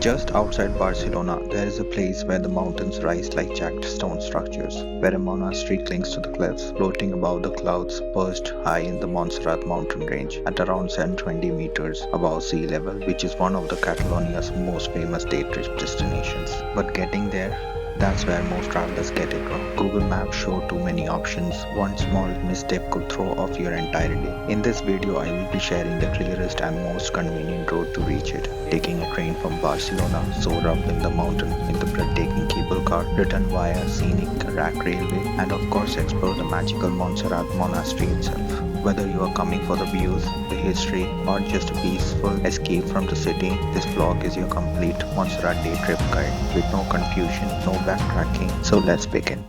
Just outside Barcelona, there is a place where the mountains rise like jagged stone structures, where a monastery clings to the cliffs, floating above the clouds, perched high in the Montserrat Mountain range at around 720 meters above sea level, which is one of the Catalonia's most famous day trip destinations. But getting there, that's where most travelers get it wrong. Google Maps show too many options. One small misstep could throw off your entire day. In this video, I will be sharing the clearest and most convenient route to reach it. Taking a train from Barcelona, soar up in the mountain in the breathtaking cable car, return via Scenic rack railway, and of course explore the magical Montserrat Monastery itself. Whether you are coming for the views, the history, or just a peaceful escape from the city, this vlog is your complete Montserrat day trip guide with no confusion, no backtracking. So let's begin.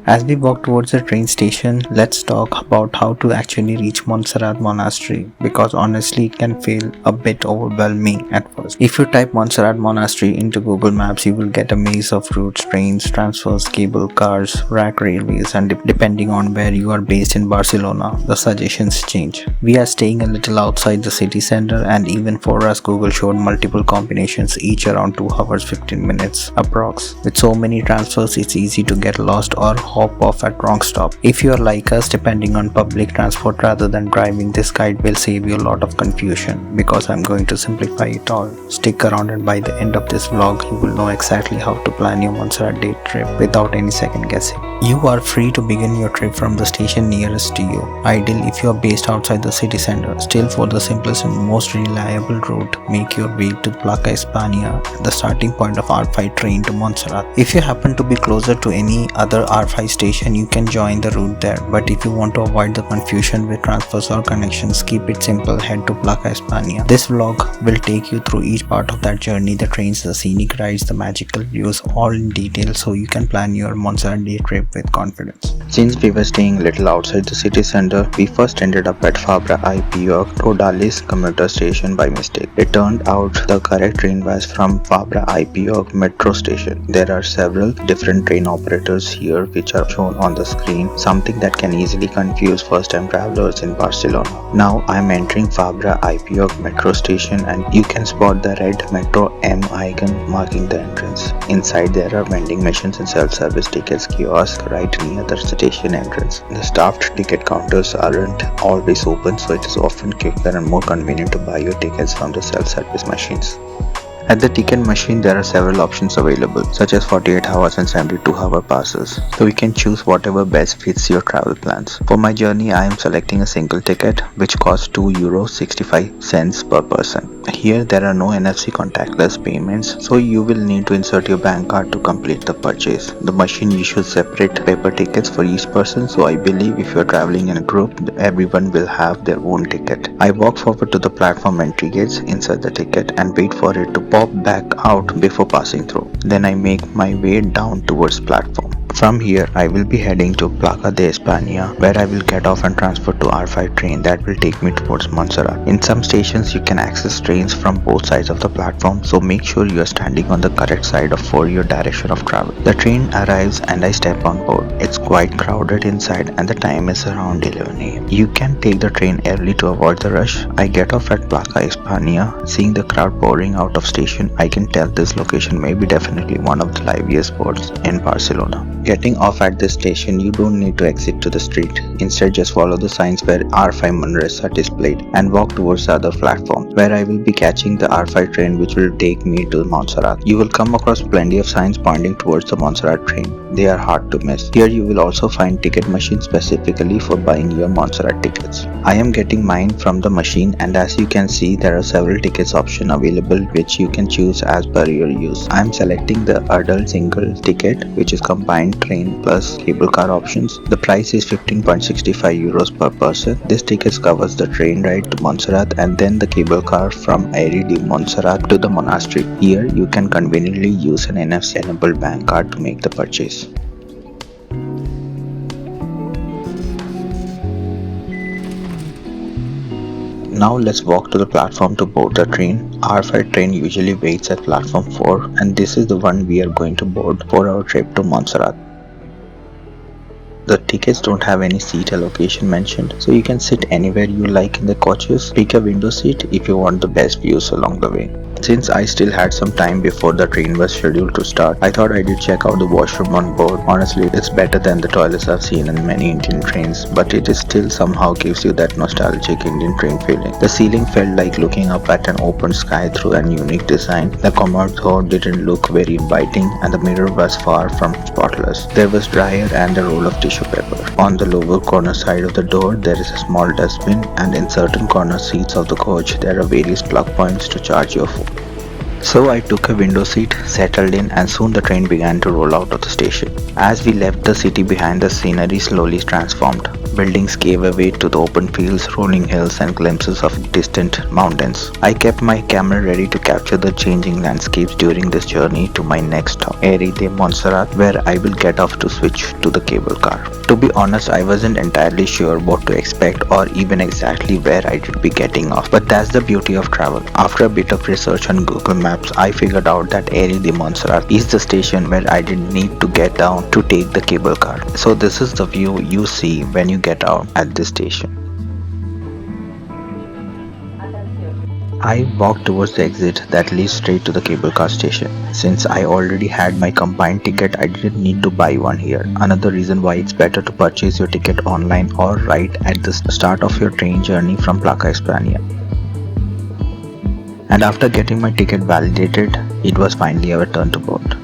As we walk towards the train station, let's talk about how to actually reach Montserrat Monastery, because honestly it can feel a bit overwhelming at first. If you type Montserrat Monastery into Google Maps, you will get a maze of routes, trains, transfers, cable cars, rack railways, and depending on where you are based in Barcelona, the suggestions change. We are staying a little outside the city center, and even for us Google showed multiple combinations, each around 2 hours 15 minutes approx. With so many transfers, it's easy to get lost or hop off at wrong stop. If you are like us, depending on public transport rather than driving, this guide will save you a lot of confusion because I'm going to simplify it all. Stick around and by the end of this vlog, you will know exactly how to plan your Montserrat day trip without any second guessing. You are free to begin your trip from the station nearest to you, ideal if you are based outside the city center. Still, for the simplest and most reliable route, make your way to Placa Espanya, the starting point of R5 train to Montserrat. If you happen to be closer to any other R5 station, you can join the route there, but if you want to avoid the confusion with transfers or connections, keep it simple, head to Placa Espanya. This vlog will take you through each part of that journey, the trains, the scenic rides, the magical views, all in detail, so you can plan your Montserrat day trip with confidence. Since we were staying a little outside the city center, we first ended up at Fabra Puig Rodalies commuter station by mistake. It turned out the correct train was from Fabra Puig metro station. There are several different train operators here which are shown on the screen, something that can easily confuse first-time travelers in Barcelona. Now I am entering Fabra Puig metro station and you can spot the red metro M icon marking the entrance. Inside there are vending machines and self-service tickets kiosk right near the station entrance. The staffed ticket counters aren't always open, so it is often quicker and more convenient to buy your tickets from the self-service machines. At the ticket machine, there are several options available, such as 48 hours and 72-hour passes, so you can choose whatever best fits your travel plans. For my journey, I am selecting a single ticket, which costs €2.65 per person. Here, there are no NFC contactless payments, so you will need to insert your bank card to complete the purchase. The machine issues separate paper tickets for each person, so I believe if you are traveling in a group, everyone will have their own ticket. I walk forward to the platform entry gates, insert the ticket, and wait for it to pop back out before passing through. Then I make my way down towards platform. From here, I will be heading to Placa de Espanya, where I will get off and transfer to R5 train that will take me towards Montserrat. In some stations, you can access trains from both sides of the platform, so make sure you are standing on the correct side for your direction of travel. The train arrives and I step on board. It's quite crowded inside and the time is around 11 am. You can take the train early to avoid the rush. I get off at Placa Espanya. Seeing the crowd pouring out of station, I can tell this location may be definitely one of the liveliest spots in Barcelona. Getting off at this station, you don't need to exit to the street. Instead, just follow the signs where R5 monorails are displayed and walk towards the other platform, where I will be catching the R5 train which will take me to Montserrat. You will come across plenty of signs pointing towards the Montserrat train. They are hard to miss. Here you will also find ticket machines specifically for buying your Montserrat tickets. I am getting mine from the machine, and as you can see, there are several tickets options available which you can choose as per your use. I am selecting the adult single ticket, which is combined train plus cable car options. The price is €15.65 per person. This ticket covers the train ride to Montserrat and then the cable car from Aeri de Montserrat to the monastery. Here you can conveniently use an NFC enabled bank card to make the purchase. Now let's walk to the platform to board the train. Our flight train usually waits at platform 4 and this is the one we are going to board for our trip to Montserrat. The tickets don't have any seat allocation mentioned, so you can sit anywhere you like in the coaches. Pick a window seat if you want the best views along the way. Since I still had some time before the train was scheduled to start, I thought I did check out the washroom on board. Honestly, it's better than the toilets I've seen in many Indian trains, but it is still somehow gives you that nostalgic Indian train feeling. The ceiling felt like looking up at an open sky through a unique design. The commode though didn't look very inviting and the mirror was far from spotless. There was dryer and a roll of tissue paper. On the lower corner side of the door, there is a small dustbin and in certain corner seats of the coach, there are various plug points to charge your phone. So I took a window seat, settled in and soon the train began to roll out of the station. As we left the city behind, the scenery slowly transformed. Buildings gave way to the open fields, rolling hills and glimpses of distant mountains. I kept my camera ready to capture the changing landscapes during this journey to my next stop, Aeri de Montserrat, where I will get off to switch to the cable car. To be honest, I wasn't entirely sure what to expect or even exactly where I should be getting off, but that's the beauty of travel. After a bit of research on Google Maps, I figured out that Aeri de Montserrat is the station where I didn't need to get down to take the cable car. So this is the view you see when you get out at this station. I walked towards the exit that leads straight to the cable car station. Since I already had my combined ticket, I didn't need to buy one here. Another reason why it's better to purchase your ticket online or right at the start of your train journey from Placa Espanya. And after getting my ticket validated, it was finally our turn to board.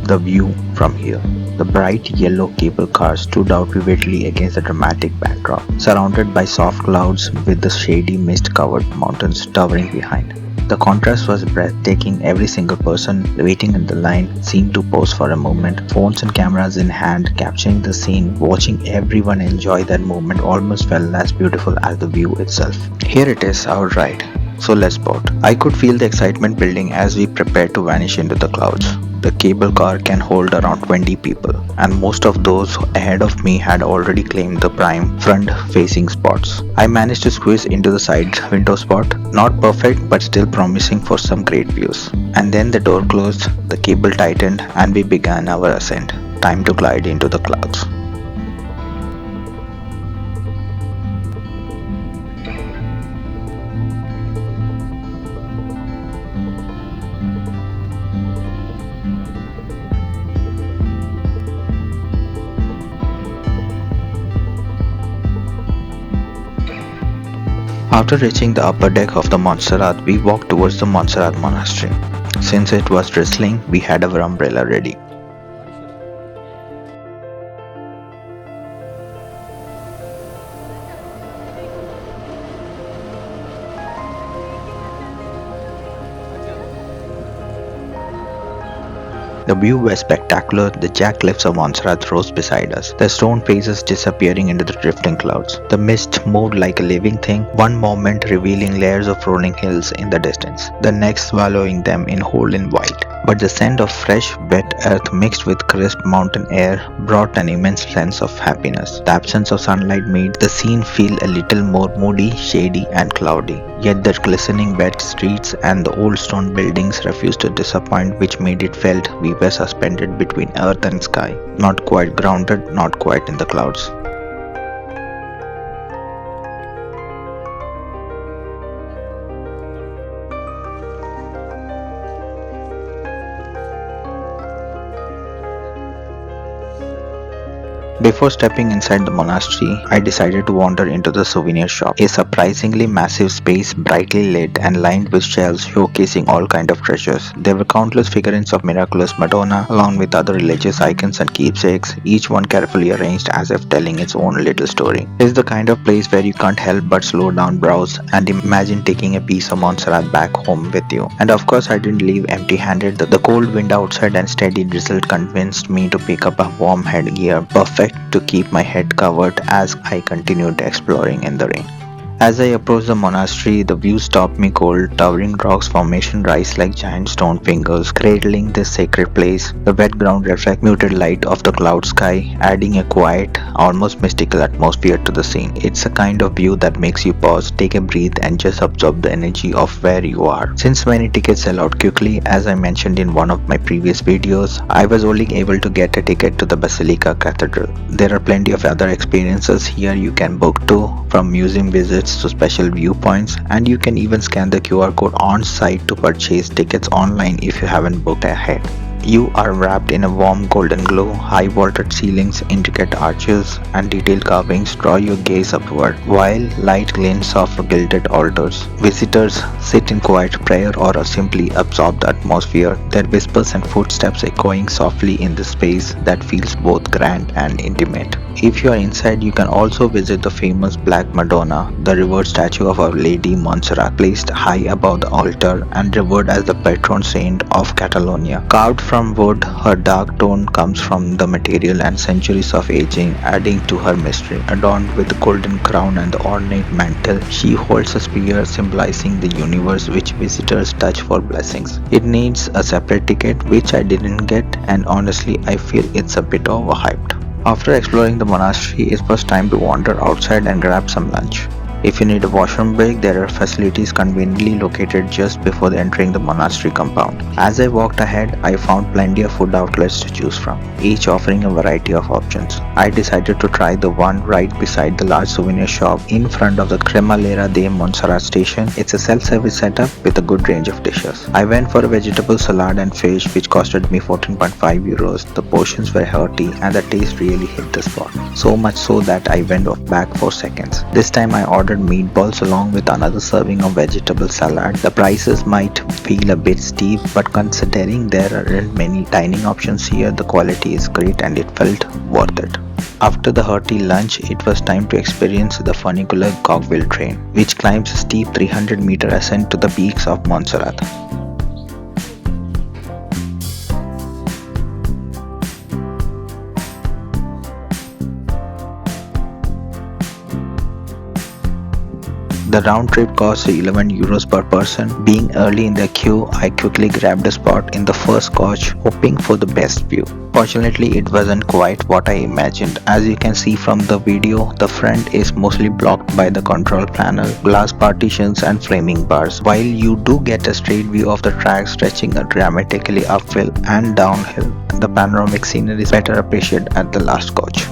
The view from here. The bright yellow cable car stood out vividly against the dramatic backdrop, surrounded by soft clouds with the shady mist-covered mountains towering behind. The contrast was breathtaking. Every single person waiting in the line seemed to pose for a moment, phones and cameras in hand, capturing the scene. Watching everyone enjoy that moment almost felt as beautiful as the view itself. Here it is, our ride. So let's board. I could feel the excitement building as we prepared to vanish into the clouds. The cable car can hold around 20 people, and most of those ahead of me had already claimed the prime front-facing spots. I managed to squeeze into the side window spot, not perfect but still promising for some great views. And then the door closed, the cable tightened, and we began our ascent. Time to glide into the clouds. After reaching the upper deck of the Montserrat, we walked towards the Montserrat Monastery. Since it was drizzling, we had our umbrella ready. The view was spectacular. The jagged cliffs of Montserrat rose beside us, the stone faces disappearing into the drifting clouds. The mist moved like a living thing, one moment revealing layers of rolling hills in the distance, the next swallowing them in whole in white. But the scent of fresh, wet earth mixed with crisp mountain air brought an immense sense of happiness. The absence of sunlight made the scene feel a little more moody, shady and cloudy. Yet the glistening wet streets and the old stone buildings refused to disappoint, which made it felt we were suspended between earth and sky, not quite grounded, not quite in the clouds. Before stepping inside the monastery, I decided to wander into the souvenir shop, a surprisingly massive space brightly lit and lined with shelves showcasing all kinds of treasures. There were countless figurines of miraculous Madonna, along with other religious icons and keepsakes, each one carefully arranged as if telling its own little story. It's the kind of place where you can't help but slow down, browse, and imagine taking a piece of Montserrat back home with you. And of course, I didn't leave empty-handed. The cold wind outside and steady drizzle convinced me to pick up a warm headgear, perfect to keep my head covered as I continued exploring in the rain. As I approached the monastery, the view stopped me cold. Towering rocks formation rise like giant stone fingers, cradling this sacred place. The wet ground reflects muted light of the cloud sky, adding a quiet, almost mystical atmosphere to the scene. It's a kind of view that makes you pause, take a breath, and just absorb the energy of where you are. Since many tickets sell out quickly, as I mentioned in one of my previous videos, I was only able to get a ticket to the Basilica Cathedral. There are plenty of other experiences here you can book too, from museum visits to special viewpoints, and you can even scan the QR code on site to purchase tickets online if you haven't booked ahead. You are wrapped in a warm golden glow. High vaulted ceilings, intricate arches, and detailed carvings draw your gaze upward, while light glints off gilded altars. Visitors sit in quiet prayer or simply absorb the atmosphere, their whispers and footsteps echoing softly in the space that feels both grand and intimate. If you are inside, you can also visit the famous Black Madonna, the revered statue of Our Lady Montserrat, placed high above the altar and revered as the patron saint of Catalonia. Carved from wood, her dark tone comes from the material and centuries of aging, adding to her mystery. Adorned with a golden crown and the ornate mantle, she holds a spear symbolizing the universe, which visitors touch for blessings. It needs a separate ticket, which I didn't get, and honestly I feel it's a bit overhyped. After exploring the monastery, it was time to wander outside and grab some lunch. If you need a washroom break, there are facilities conveniently located just before entering the monastery compound. As I walked ahead, I found plenty of food outlets to choose from, each offering a variety of options. I decided to try the one right beside the large souvenir shop in front of the Aeri de Montserrat station. It's a self-service setup with a good range of dishes. I went for a vegetable salad and fish, which costed me 14.5 euros. The portions were hearty and the taste really hit the spot. So much so that I went off back for seconds. This time I ordered meatballs along with another serving of vegetable salad. The prices might feel a bit steep, but considering there aren't many dining options here, the quality is great and it felt worth it. After the hearty lunch, it was time to experience the Funicular cogwheel train, which climbs a steep 300-meter ascent to the peaks of Montserrat. The round trip cost 11 euros per person. Being early in the queue, I quickly grabbed a spot in the first coach, hoping for the best view. Fortunately, it wasn't quite what I imagined. As you can see from the video, the front is mostly blocked by the control panel, glass partitions and flaming bars, while you do get a straight view of the track stretching dramatically uphill and downhill. The panoramic scenery is better appreciated at the last coach.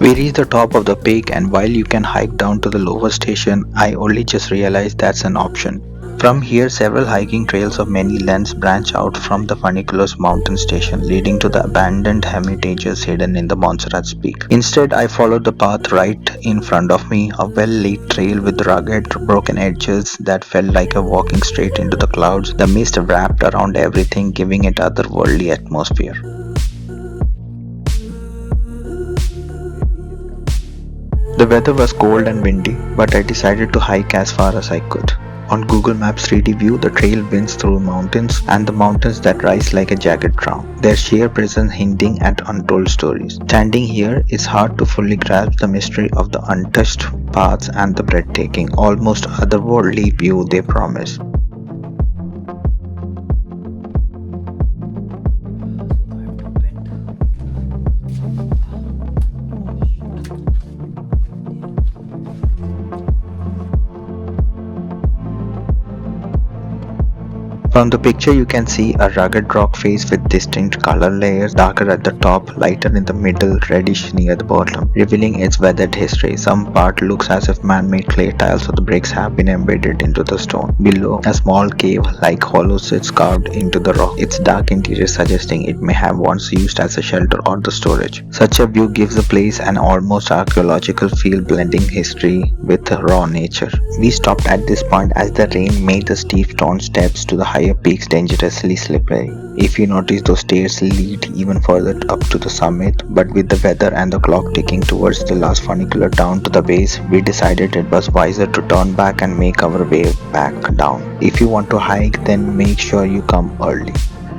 We reached the top of the peak, and while you can hike down to the lower station, I only just realized that's an option. From here, several hiking trails of many lengths branch out from the Funicular's mountain station, leading to the abandoned hermitages hidden in the Montserrat's peak. Instead, I followed the path right in front of me, a well-lit trail with rugged, broken edges that felt like a walking straight into the clouds. The mist wrapped around everything, giving it otherworldly atmosphere. The weather was cold and windy, but I decided to hike as far as I could. On Google Maps 3D view, the trail winds through mountains and the mountains that rise like a jagged crown, their sheer presence hinting at untold stories. Standing here, it's hard to fully grasp the mystery of the untouched paths and the breathtaking, almost otherworldly view they promise. From the picture you can see a rugged rock face with distinct color layers, darker at the top, lighter in the middle, reddish near the bottom, revealing its weathered history. Some part looks as if man-made clay tiles or the bricks have been embedded into the stone. Below, a small cave-like hollow sits carved into the rock, its dark interior suggesting it may have once used as a shelter or the storage. Such a view gives the place an almost archaeological feel, blending history with raw nature. We stopped at this point as the rain made the steep stone steps to the higher peaks dangerously slippery. If you notice, those stairs lead even further up to the summit, but with the weather and the clock ticking towards the last funicular down to the base, we decided it was wiser to turn back and make our way back down. If you want to hike, then make sure you come early.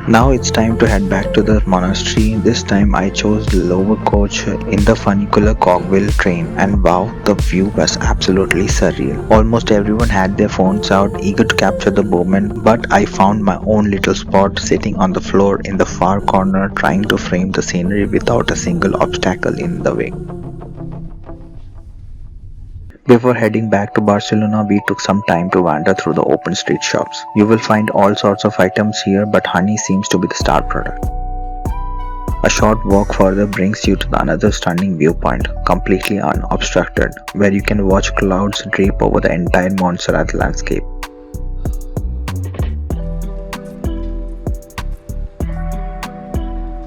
Now it's time to head back to the monastery. This time I chose the lower coach in the Funicular cogwheel train, and wow, the view was absolutely surreal. Almost everyone had their phones out, eager to capture the moment, but I found my own little spot sitting on the floor in the far corner, trying to frame the scenery without a single obstacle in the way. Before heading back to Barcelona, we took some time to wander through the open street shops. You will find all sorts of items here, but honey seems to be the star product. A short walk further brings you to another stunning viewpoint, completely unobstructed, where you can watch clouds drape over the entire Montserrat landscape.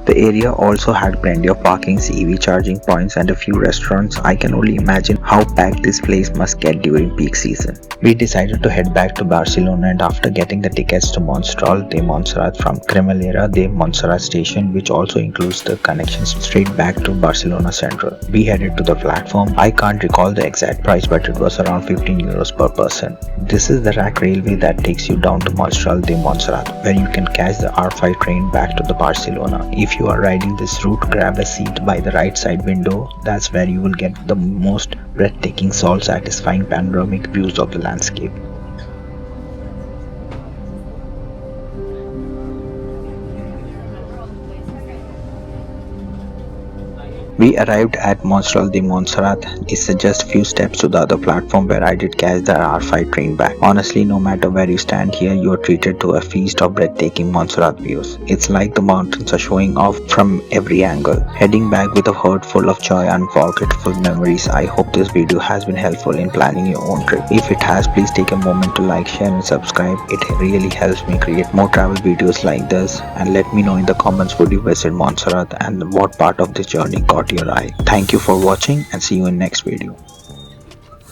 The area also had plenty of parkings, EV charging points, and a few restaurants. I can only imagine how packed this place must get during peak season. We decided to head back to Barcelona, and after getting the tickets to Monistrol de Montserrat from Cremallera de Montserrat station, which also includes the connection straight back to Barcelona Central, we headed to the platform. I can't recall the exact price, but it was around 15 euros per person. This is the rack railway that takes you down to Monistrol de Montserrat, where you can catch the R5 train back to the Barcelona. If you are riding this route, grab a seat by the right side window. That's where you will get the most breathtaking, soul-satisfying panoramic views of the landscape. We arrived at Monistrol de Montserrat. It's just a few steps to the other platform where I did catch the R5 train back. Honestly, no matter where you stand here, you are treated to a feast of breathtaking Montserrat views. It's like the mountains are showing off from every angle. Heading back with a heart full of joy and unforgettable memories. I hope this video has been helpful in planning your own trip. If it has, please take a moment to like, share and subscribe. It really helps me create more travel videos like this, and let me know in the comments, would you visit Montserrat and what part of this journey caught your eye. Thank you for watching, and see you in next video.